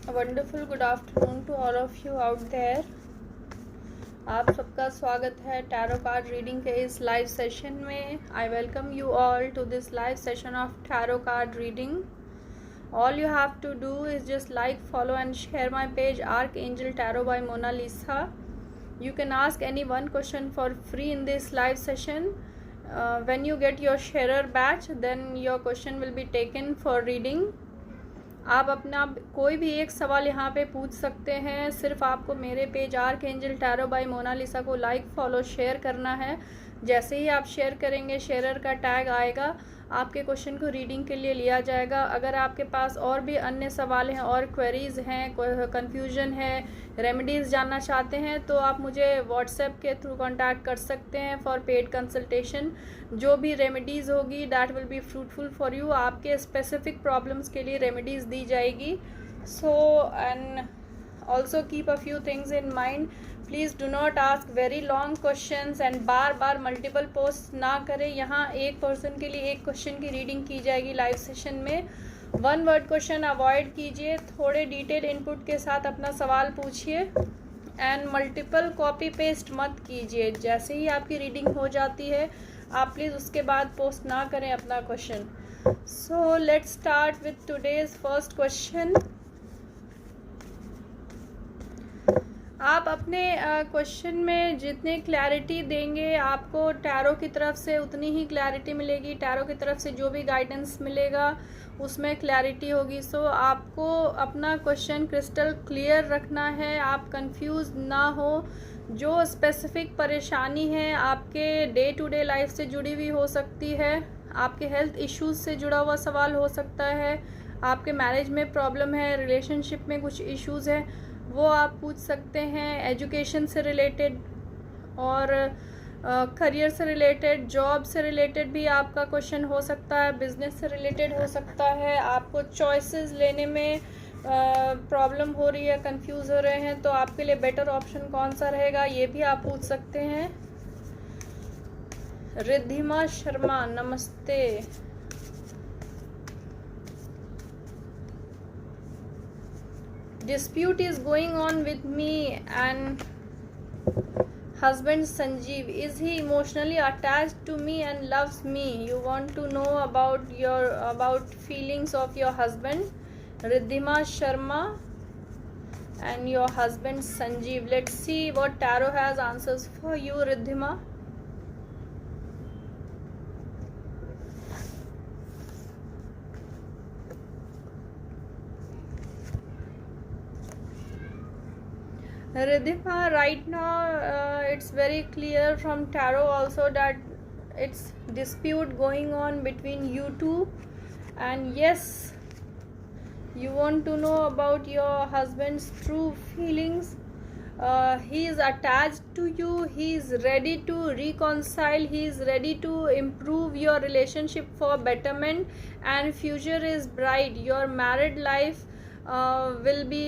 Wonderful good afternoon to all of you out there. आप सबका स्वागत है टैरो कार्ड रीडिंग के इस लाइव सेशन में। I welcome you all to this live session of tarot card reading. All you have to do is just like, follow and share my page Archangel Tarot by Mona Lisa. You can ask any one question for free in this live session. When you get your sharer badge, then your question will be taken for reading. आप अपना कोई भी एक सवाल यहाँ पे पूछ सकते हैं। सिर्फ आपको मेरे page archangel tarot by Monalisa को लाइक, फॉलो, शेयर करना है। जैसे ही आप शेयर करेंगे, शेयरर का टैग आएगा, आपके क्वेश्चन को रीडिंग के लिए लिया जाएगा। अगर आपके पास और भी अन्य सवाल हैं और क्वेरीज़ हैं, कन्फ्यूजन है, रेमेडीज़ जानना चाहते हैं, तो आप मुझे व्हाट्सएप के थ्रू कांटेक्ट कर सकते हैं फॉर पेड कंसल्टेशन। जो भी रेमेडीज़ होगी that will be fruitful for you. आपके स्पेसिफिक प्रॉब्लम्स के लिए रेमेडीज़ दी जाएगी। So and also keep a few things in mind. Please do not ask very long questions and bar bar multiple post ना करें। यहाँ एक person के लिए एक क्वेश्चन की रीडिंग की जाएगी लाइव सेशन में। वन वर्ड क्वेश्चन अवॉइड कीजिए। थोड़े डिटेल इनपुट के साथ अपना सवाल पूछिए एंड मल्टीपल कॉपी पेस्ट मत कीजिए। जैसे ही आपकी रीडिंग हो जाती है, आप प्लीज़ उसके बाद पोस्ट ना करें अपना question. So let's start with today's first question. आप अपने क्वेश्चन में जितनी क्लैरिटी देंगे, आपको टैरो की तरफ से उतनी ही क्लैरिटी मिलेगी। टैरो की तरफ से जो भी गाइडेंस मिलेगा उसमें क्लैरिटी होगी। सो आपको अपना क्वेश्चन क्रिस्टल क्लियर रखना है। आप कंफ्यूज ना हो। जो स्पेसिफिक परेशानी है आपके डे टू डे लाइफ से जुड़ी हुई हो सकती है, आपके हेल्थ इश्यूज से जुड़ा हुआ सवाल हो सकता है, आपके मैरिज में प्रॉब्लम है, रिलेशनशिप में कुछ इश्यूज़ है, वो आप पूछ सकते हैं। एजुकेशन से रिलेटेड और करियर से रिलेटेड, जॉब से रिलेटेड भी आपका क्वेश्चन हो सकता है। बिजनेस से रिलेटेड हो सकता है। आपको चॉइसेस लेने में प्रॉब्लम हो रही है, कंफ्यूज हो रहे हैं, तो आपके लिए बेटर ऑप्शन कौन सा रहेगा, ये भी आप पूछ सकते हैं। रिद्धिमा शर्मा, नमस्ते। Dispute is going on with me and husband Sanjeev. Is he emotionally attached to me and loves me? You want to know about feelings of your husband Riddhima Sharma and your husband Sanjeev. Let's see what tarot has answers for you, Riddhima. Riddhima, right now it's very clear from tarot also that it's dispute going on between you two, and yes, you want to know about your husband's true feelings. He is attached to you. He is ready to reconcile. He is ready to improve your relationship for betterment, and future is bright. Your married life will be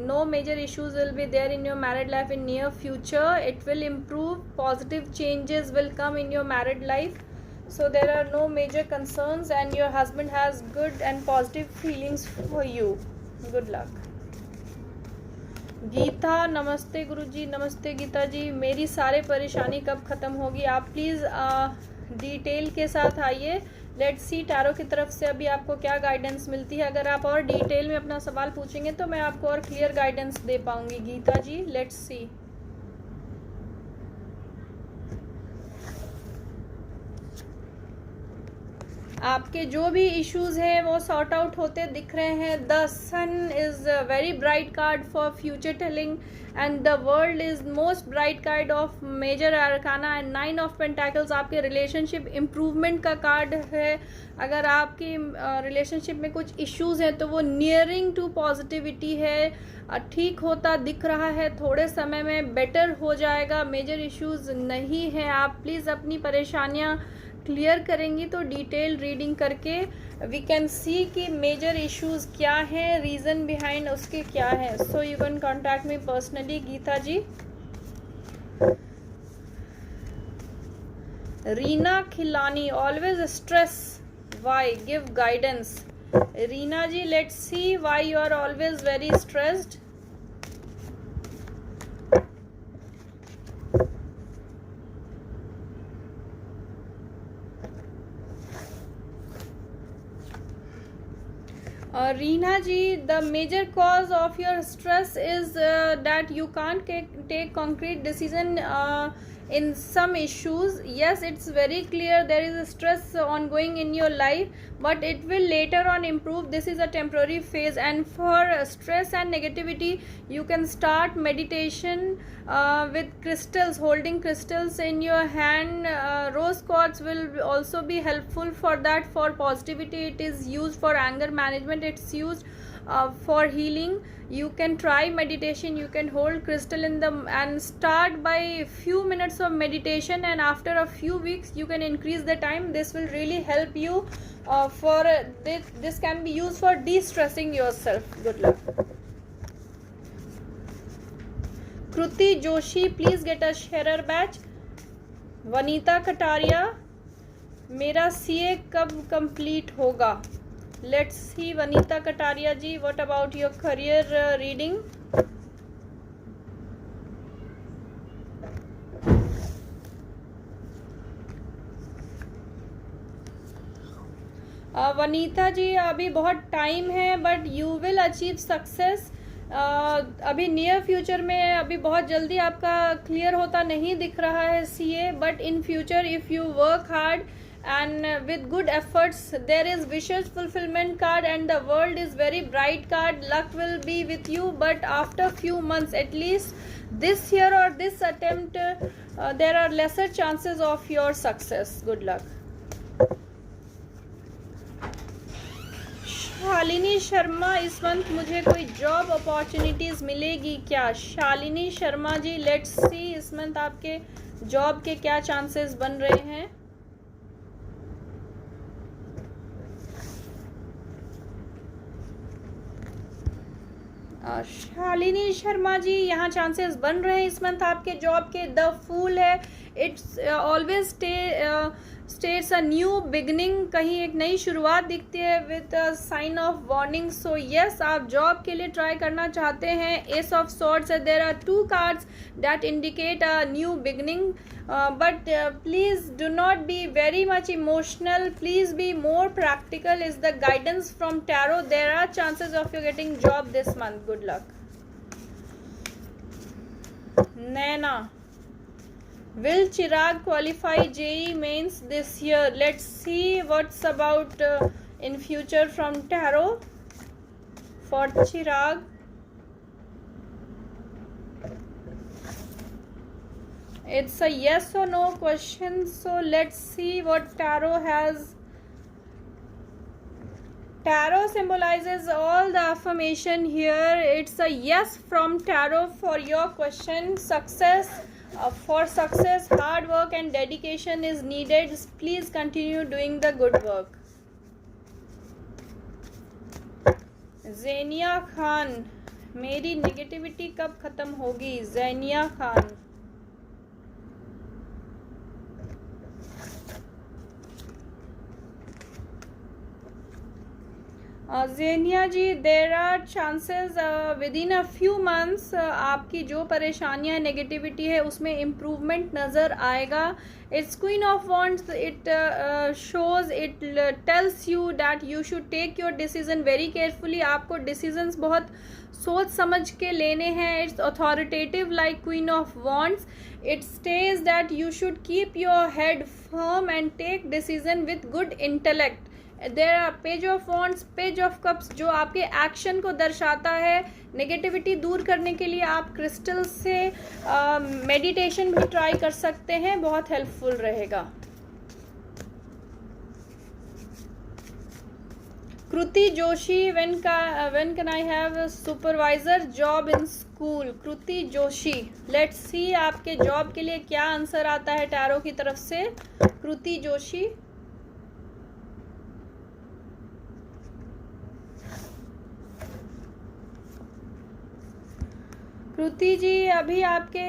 no major issues will be there in your married life in near future. It will improve. Positive changes will come in your married life. So there are no major concerns and your husband has good and positive feelings for you. Good luck. Gita, नमस्ते गुरुजी। नमस्ते गीता जी। मेरी सारे परेशानी कब ख़त्म होगी? आप please detail के साथ आइए। लेट्स सी टैरो की तरफ से अभी आपको क्या गाइडेंस मिलती है। अगर आप और डिटेल में अपना सवाल पूछेंगे तो मैं आपको और क्लियर गाइडेंस दे पाऊंगी। गीता जी, लेट्स सी। आपके जो भी इश्यूज हैं वो सॉर्ट आउट होते दिख रहे हैं। The sun is a very bright card for future telling and the world is most bright card of major arcana and 9 of pentacles आपके रिलेशनशिप इम्प्रूवमेंट का कार्ड है। अगर आपकी रिलेशनशिप में कुछ इश्यूज हैं तो वो नियरिंग टू पॉजिटिविटी है, ठीक होता दिख रहा है। थोड़े समय में बेटर हो जाएगा। मेजर इश्यूज नहीं हैं। आप प्लीज़ अपनी परेशानियाँ क्लियर करेंगी तो डिटेल रीडिंग करके वी कैन सी कि मेजर इश्यूज क्या हैं, रीज़न बिहाइंड उसके क्या है। So you can contact me personally, Geeta ji. Reena Khilani, always stress, why, give guidance. Reena ji, let's see why you are always very stressed. Reena ji, the major cause of your stress is that you can't take concrete decision in some issues. Yes, it's very clear there is a stress ongoing in your life, but it will later on improve. This is a temporary phase, and for stress and negativity, you can start meditation with crystals, holding crystals in your hand. Rose quartz will also be helpful for that. For positivity, it is used. For anger management, it's used. For healing, you can try meditation. You can hold crystal in the and start by few minutes of meditation, and after a few weeks you can increase the time. This will really help you. For this can be used for de-stressing yourself. Good luck. Kruti Joshi, please get a sharer badge. Vanita Kataria, मेरा CA कब complete होगा? Let's see, Vanita Kataria ji, what about your career reading? Vanita जी, अभी बहुत time है, but you will achieve success. अभी near future में, अभी बहुत जल्दी आपका क्लियर होता नहीं दिख रहा है CA, but in future if you work hard and with good efforts, there is wishes fulfillment card, and the world is very bright card. Luck will be with you, but after few months, at least this year or this attempt, there are lesser chances of your success. Good luck. Shalini Sharma, इस month मुझे कोई job opportunities मिलेगी क्या? Shalini Sharma ji, let's सी इस month आपके job के क्या chances बन रहे हैं. शालिनी शर्मा जी, यहाँ चांसेस बन रहे हैं इस मंथ आपके जॉब के. द फूल है, it's always states a new beginning. कहीं एक नई शुरुआत दिखती है with a sign of warning. So yes, आप जॉब के लिए ट्राई करना चाहते हैं. एस ऑफ सॉर्ड्स है. There are 2 cards that indicate a new beginning, but please do not be very much emotional. Please be more practical is the guidance from tarot. There are chances of you getting job this month. Good luck. Naina, will Chirag qualify JEE mains this year? Let's see what's about in future from tarot for Chirag. It's a yes or no question, so let's see what tarot has. Tarot symbolizes all the affirmation here. It's a yes from tarot for your question. Success, for success, hard work and dedication is needed. Please continue doing the good work. Zenia Khan, मेरी negativity कब खत्म होगी? Zenia Khan, Zenia ji, there are chances within a few months आपकी जो परेशानियां negativity है उसमें improvement नज़र आएगा. It's queen of wands. It shows, it tells you that you should take your decision very carefully. आपको डिसीजंस बहुत सोच समझ के लेने हैं. It's authoritative like queen of wands. It states that you should keep your head firm and take decision with good intellect. There are page of wands, page of cups, जो आपके action को दर्शाता है. नेगेटिविटी दूर करने के लिए आप क्रिस्टल से मेडिटेशन भी ट्राई कर सकते हैं, बहुत हेल्पफुल रहेगा. Kriti Joshi, when can I have a supervisor job in school? Kriti Joshi, let's see आपके जॉब के लिए क्या आंसर आता है टैरो की तरफ से. कृति जोशी, कृति जी, अभी आपके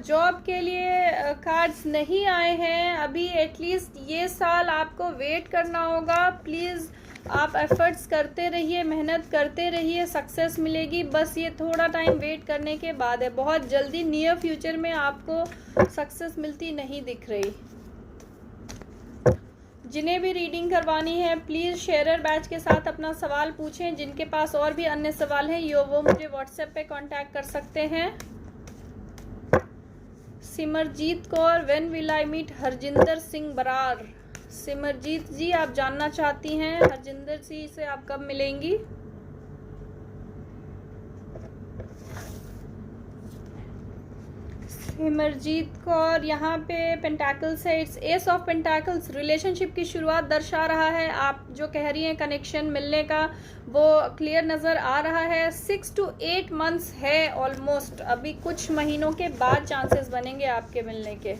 जॉब के लिए कार्ड्स नहीं आए हैं. अभी एटलीस्ट ये साल आपको वेट करना होगा. प्लीज़ आप एफर्ट्स करते रहिए, मेहनत करते रहिए, सक्सेस मिलेगी। बस ये थोड़ा टाइम वेट करने के बाद है, बहुत जल्दी नियर फ्यूचर में आपको सक्सेस मिलती नहीं दिख रही। जिन्हें भी रीडिंग करवानी है प्लीज़ शेयरर बैच के साथ अपना सवाल पूछें। जिनके पास और भी अन्य सवाल हैं वो मुझे व्हाट्सएप पे कांटेक्ट कर सकते हैं। Simarjeet Kaur, when will I meet Harjinder Singh Brar. Simarjeet ji, आप जानना चाहती हैं हरजिंदर सिंह से आप कब मिलेंगी? सिमरजीत कौर, यहाँ पे पेंटाकल्स है, it's S of pentacles, relationship की शुरुआत दर्शा रहा है। आप जो कह रही हैं कनेक्शन मिलने का वो क्लियर नज़र आ रहा है। 6 to 8 मंथ्स है ऑलमोस्ट, अभी कुछ महीनों के बाद चांसेस बनेंगे आपके मिलने के।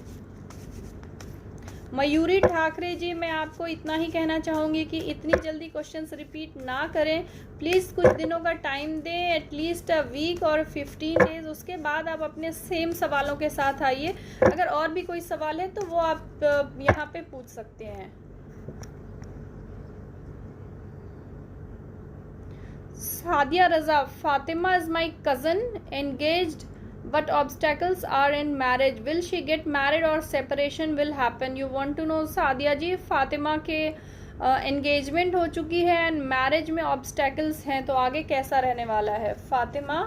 मयूरी ठाकरे जी, मैं आपको इतना ही कहना चाहूँगी कि इतनी जल्दी क्वेश्चंस रिपीट ना करें प्लीज़, कुछ दिनों का टाइम दें, एटलीस्ट अ वीक और 15 डेज, उसके बाद आप अपने सेम सवालों के साथ आइए। अगर और भी कोई सवाल है तो वो आप यहाँ पे पूछ सकते हैं। Sadia Raza, Fatima is my cousin, engaged but obstacles are in marriage, will she get married or separation will happen? You want to know Sadia ji, Fatima के एंगेजमेंट हो चुकी है एंड मैरिज में ऑब्स्टेकल्स हैं, तो आगे कैसा रहने वाला है Fatima?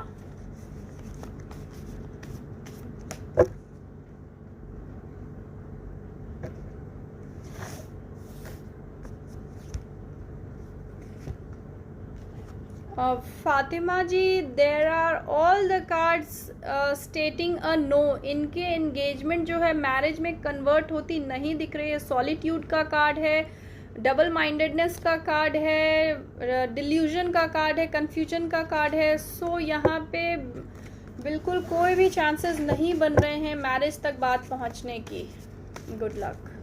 Fatima ji, there are all the cards stating a no. इनके एंगेजमेंट जो है मैरिज में कन्वर्ट होती नहीं दिख रही है। सॉलिट्यूड का कार्ड है, डबल माइंडेडनेस का कार्ड है, डिल्यूजन का कार्ड है, कन्फ्यूजन का कार्ड है। सो यहाँ पे बिल्कुल कोई भी चांसेस नहीं बन रहे हैं मैरिज तक बात पहुँचने की। Good luck.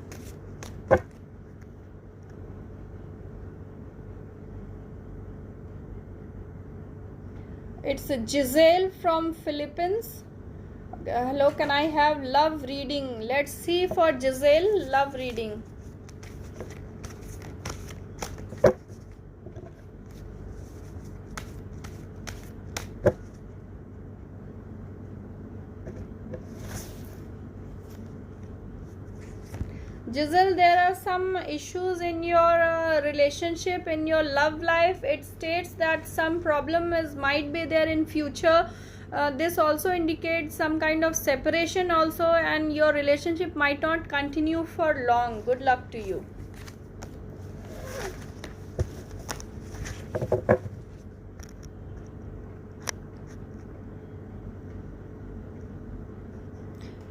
It's Giselle from Philippines. Hello, can I have love reading? Let's see for Giselle, love reading. Giselle, there are some issues in your relationship, in your love life. It states that some problem might be there in future. This also indicates some kind of separation also, and your relationship might not continue for long. Good luck to you.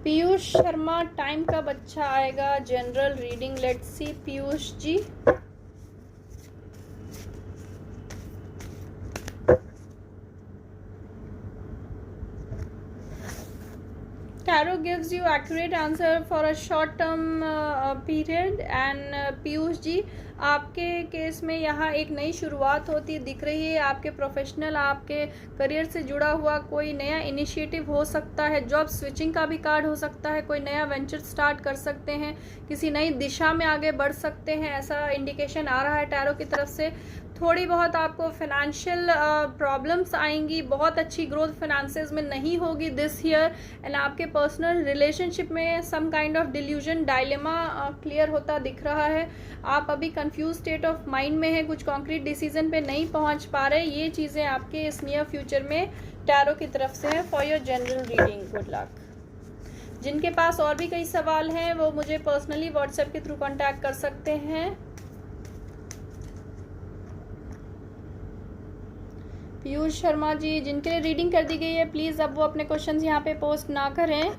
Piyush Sharma, time कब अच्छा आएगा? General reading, let's see Piyush ji. Tarot gives you accurate answer for a short term period and Piyush ji, आपके case में यहाँ एक नई शुरुआत होती दिख रही है। आपके प्रोफेशनल, आपके करियर से जुड़ा हुआ कोई नया इनिशिएटिव हो सकता है, जॉब स्विचिंग का भी कार्ड हो सकता है, कोई नया वेंचर स्टार्ट कर सकते हैं, किसी नई दिशा में आगे बढ़ सकते हैं, ऐसा इंडिकेशन आ रहा है टैरो की तरफ से। थोड़ी बहुत आपको फाइनेंशियल प्रॉब्लम्स आएंगी, बहुत अच्छी ग्रोथ फाइनेंसेस में नहीं होगी दिस ईयर। एंड आपके पर्सनल रिलेशनशिप में some kind of delusion, dilemma clear होता दिख रहा है। आप अभी कंफ्यूज स्टेट ऑफ माइंड में है, कुछ कॉन्क्रीट डिसीजन पे नहीं पहुंच पा रहे। ये चीज़ें आपके इस नियर फ्यूचर में टैरो की तरफ से है for your general reading. Good luck. जिनके पास और भी कई सवाल हैं वो मुझे पर्सनली व्हाट्सएप के थ्रू कॉन्टैक्ट कर सकते हैं। पीयूष शर्मा जी, जिनके लिए रीडिंग कर दी गई है प्लीज़ अब वो अपने क्वेश्चंस यहाँ पे पोस्ट ना करें।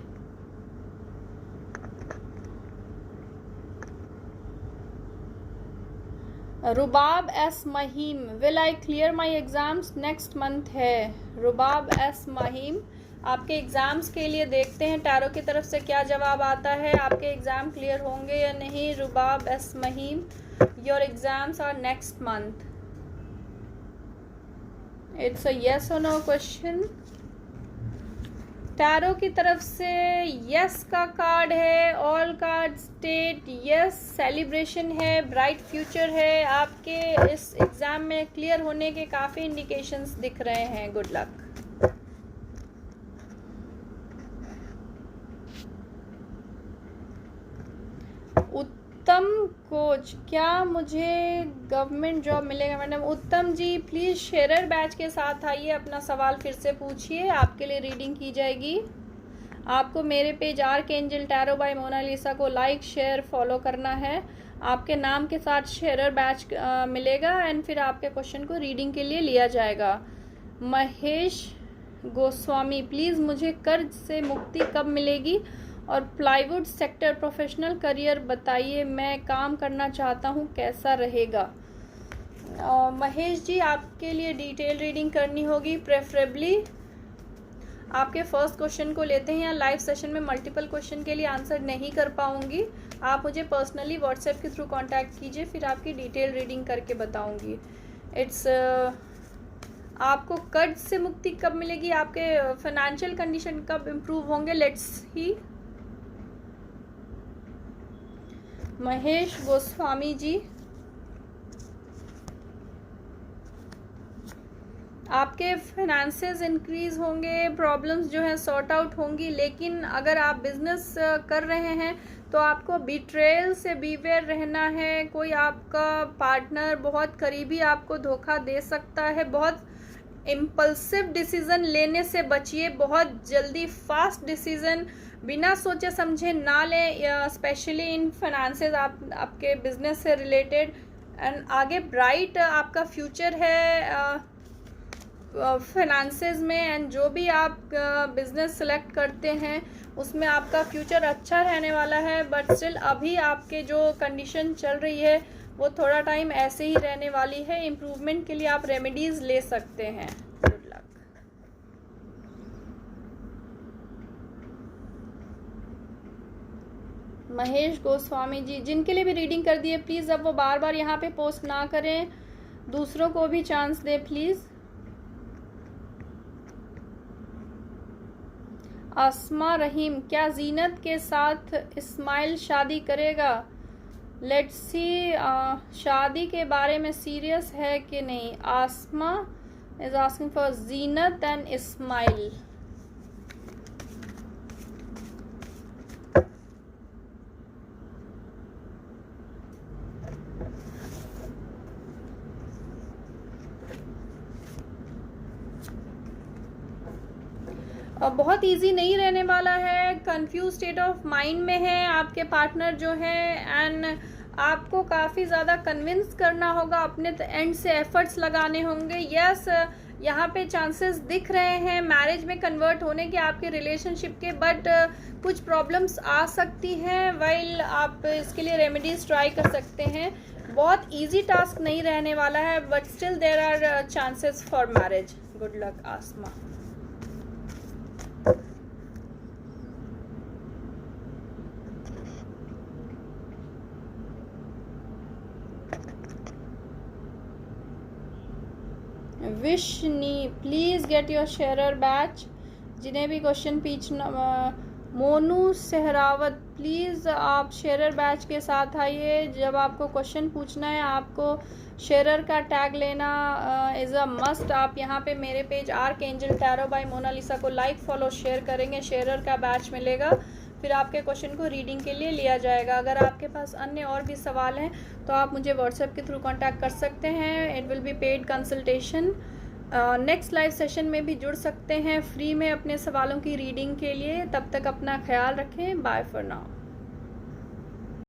Rubab S Mahim, will I clear my exams next month है। रुबाब एस महिम, आपके एग्ज़ाम्स के लिए देखते हैं टैरो की तरफ से क्या जवाब आता है। आपके एग्ज़ाम क्लियर होंगे या नहीं? Rubab S Mahim, your exams are next month. It's a yes or no question. Tarot की तरफ से यस का कार्ड है, all card state yes, celebration है, ब्राइट फ्यूचर है, आपके इस एग्ज़ाम में क्लियर होने के काफ़ी इंडिकेशंस दिख रहे हैं। Good luck. उत्तम कोच, क्या मुझे गवर्नमेंट जॉब मिलेगा? मैडम उत्तम जी प्लीज़ शेयरर बैच के साथ आइए, अपना सवाल फिर से पूछिए, आपके लिए रीडिंग की जाएगी। आपको मेरे page archangel tarot by Monalisa को लाइक शेयर फॉलो करना है। आपके नाम के साथ शेयरर बैच मिलेगा एंड फिर आपके क्वेश्चन को रीडिंग के लिए लिया जाएगा। महेश गोस्वामी, प्लीज़ मुझे कर्ज से मुक्ति कब मिलेगी और प्लाईवुड सेक्टर प्रोफेशनल करियर बताइए, मैं काम करना चाहता हूँ, कैसा रहेगा? महेश जी, आपके लिए डिटेल रीडिंग करनी होगी। प्रेफरेबली आपके फर्स्ट क्वेश्चन को लेते हैं, या लाइव सेशन में मल्टीपल क्वेश्चन के लिए आंसर नहीं कर पाऊंगी। आप मुझे पर्सनली व्हाट्सएप के थ्रू कांटेक्ट कीजिए, फिर आपकी डिटेल रीडिंग करके बताऊंगी। आपको कर्ज से मुक्ति कब मिलेगी, आपके फाइनेंशियल कंडीशन कब इम्प्रूव होंगे, लेट्स ही। महेश गोस्वामी जी, आपके फाइनेंसेस इंक्रीज होंगे, प्रॉब्लम्स जो है सॉर्ट आउट होंगी, लेकिन अगर आप बिजनेस कर रहे हैं तो आपको बिट्रेयल से बीवेयर रहना है। कोई आपका पार्टनर बहुत करीबी आपको धोखा दे सकता है। बहुत इम्पल्सिव डिसीजन लेने से बचिए, बहुत जल्दी फास्ट डिसीजन बिना सोचे समझे ना लें, स्पेशली इन फाइनेंसेस, आपके बिजनेस से रिलेटेड। एंड आगे ब्राइट आपका फ्यूचर है फाइनेंसेस में, एंड जो भी आप बिजनेस सेलेक्ट करते हैं उसमें आपका फ्यूचर अच्छा रहने वाला है। बट स्टिल अभी आपके जो कंडीशन चल रही है वो थोड़ा टाइम ऐसे ही रहने वाली है। इम्प्रूवमेंट के लिए आप रेमेडीज ले सकते हैं। Good luck. महेश गोस्वामी जी, जिनके लिए भी रीडिंग कर दी है प्लीज़ अब वो बार बार यहाँ पे पोस्ट ना करें, दूसरों को भी चांस दे प्लीज़। आसमा रहीम, क्या जीनत के साथ इस्माइल शादी करेगा? लेट्स सी, शादी के बारे में सीरियस है कि नहीं? Asma is asking for Zeenat and Ismail. बहुत इजी नहीं रहने वाला है, कंफ्यूज स्टेट ऑफ माइंड में है आपके पार्टनर जो है, एंड आपको काफ़ी ज़्यादा कन्विंस करना होगा, अपने एंड से एफर्ट्स लगाने होंगे। यस, यहाँ पे चांसेस दिख रहे हैं मैरिज में कन्वर्ट होने के आपके रिलेशनशिप के, बट कुछ प्रॉब्लम्स आ सकती हैं। वाइल आप इसके लिए रेमेडीज ट्राई कर सकते हैं। बहुत इजी टास्क नहीं रहने वाला है, but still there are chances for marriage. Good luck Asma. Vishni, please get your sharer batch. जिन्हें भी क्वेश्चन पूछना, मोनू सहरावत, प्लीज़ आप शेयरर बैच के साथ आइए। जब आपको क्वेश्चन पूछना है आपको शेयरर का टैग लेना इज़ अ मस्ट। आप यहाँ पे मेरे page archangel tarot by Monalisa को लाइक फॉलो शेयर करेंगे, शेयरर का बैच मिलेगा, फिर आपके क्वेश्चन को रीडिंग के लिए लिया जाएगा। अगर आपके पास अन्य और भी सवाल हैं तो आप मुझे व्हाट्सएप के थ्रू कांटेक्ट कर सकते हैं। It will be paid consultation. Next live session में भी जुड़ सकते हैं फ्री में अपने सवालों की रीडिंग के लिए। तब तक अपना ख्याल रखें। Bye for now.